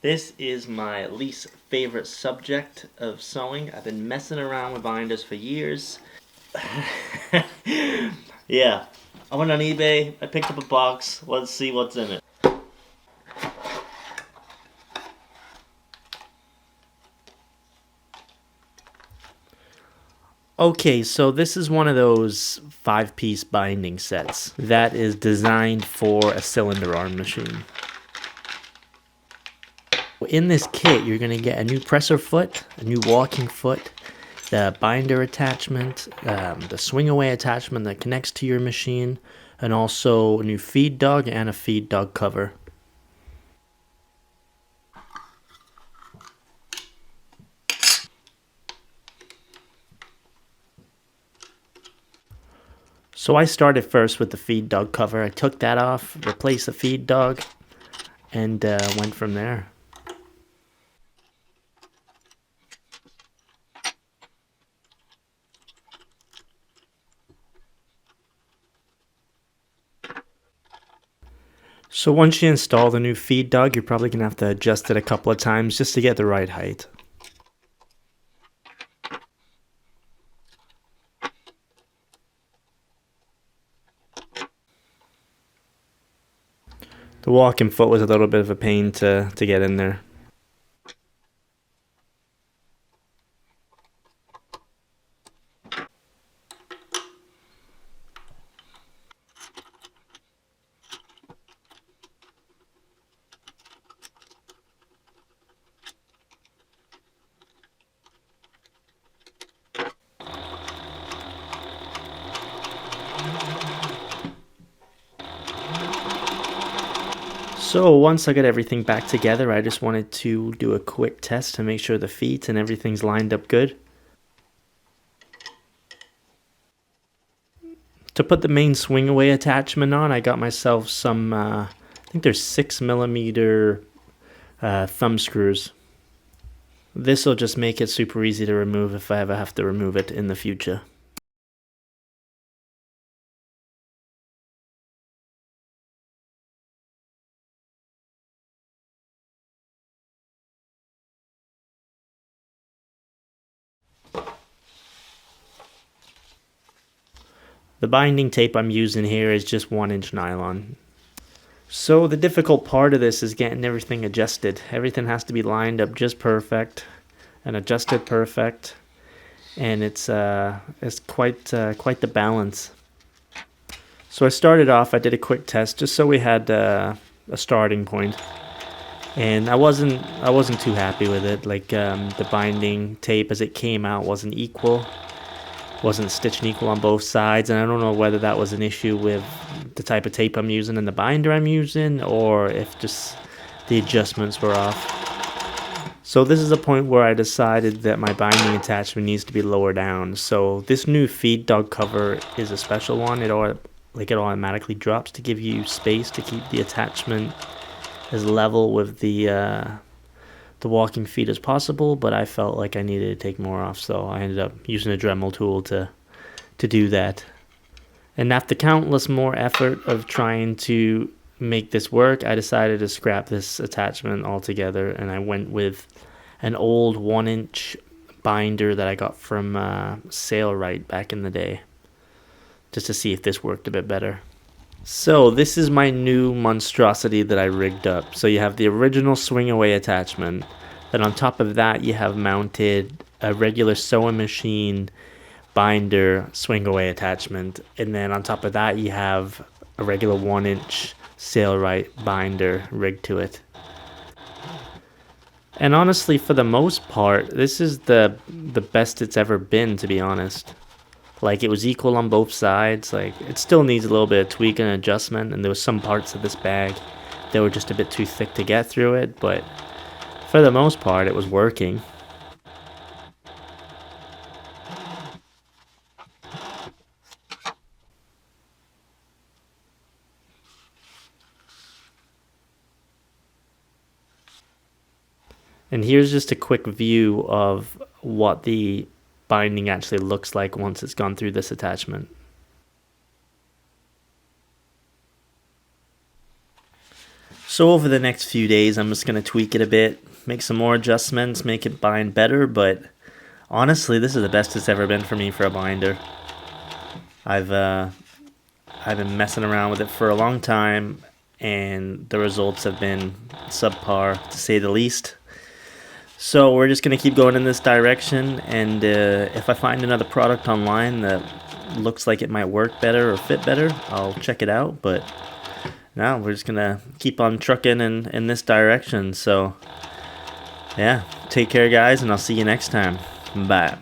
This is my least favorite subject of sewing. I've been messing around with binders for years. Yeah, I went on eBay, I picked up a box, let's see what's in it. Okay, so this is one of those 5-piece binding sets that is designed for a cylinder arm machine. In this kit, you're going to get a new presser foot, a new walking foot, the binder attachment, the swing away attachment that connects to your machine, and also a new feed dog and a feed dog cover. So I started first with the feed dog cover. I took that off, replaced the feed dog, and went from there. So once you install the new feed dog, you're probably going to have to adjust it a couple of times just to get the right height. The walking foot was a little bit of a pain to get in there. So once I got everything back together, I just wanted to do a quick test to make sure the feet and everything's lined up good. To put the main swing away attachment on, I got myself some, I think there's 6mm thumb screws. This will just make it super easy to remove if I ever have to remove it in the future. The binding tape I'm using here is just 1-inch nylon. So the difficult part of this is getting everything adjusted. Everything has to be lined up just perfect and adjusted perfect, and it's quite the balance. So I started off, I did a quick test just so we had a starting point, and I wasn't too happy with it. Like the binding tape as it came out wasn't equal. Wasn't stitching equal on both sides, and I don't know whether that was an issue with the type of tape I'm using and the binder I'm using, or if just the adjustments were off. So this is a point where I decided that my binding attachment needs to be lower down. So this new feed dog cover is a special one. It automatically drops to give you space to keep the attachment as level with the walking feet as possible, but I felt like I needed to take more off, so I ended up using a Dremel tool to do that. And after countless more effort of trying to make this work, I decided to scrap this attachment altogether, and I went with an old 1-inch binder that I got from Sailrite back in the day, just to see if this worked a bit better. So this is my new monstrosity that I rigged up. So you have the original swing away attachment. Then on top of that you have mounted a regular sewing machine binder swing away attachment. And then on top of that you have a regular 1-inch Sailrite binder rigged to it. And honestly, for the most part, this is the best it's ever been, to be honest. Like, it was equal on both sides. Like, it still needs a little bit of tweak and adjustment, and there was some parts of this bag that were just a bit too thick to get through it, but for the most part it was working. And here's just a quick view of what the binding actually looks like once it's gone through this attachment. So over the next few days, I'm just going to tweak it a bit, make some more adjustments, make it bind better, but honestly, this is the best it's ever been for me for a binder. I've been messing around with it for a long time, and the results have been subpar, to say the least. So we're just going to keep going in this direction, and if I find another product online that looks like it might work better or fit better, I'll check it out, but now we're just going to keep on trucking in this direction. So, yeah, take care, guys, and I'll see you next time. Bye.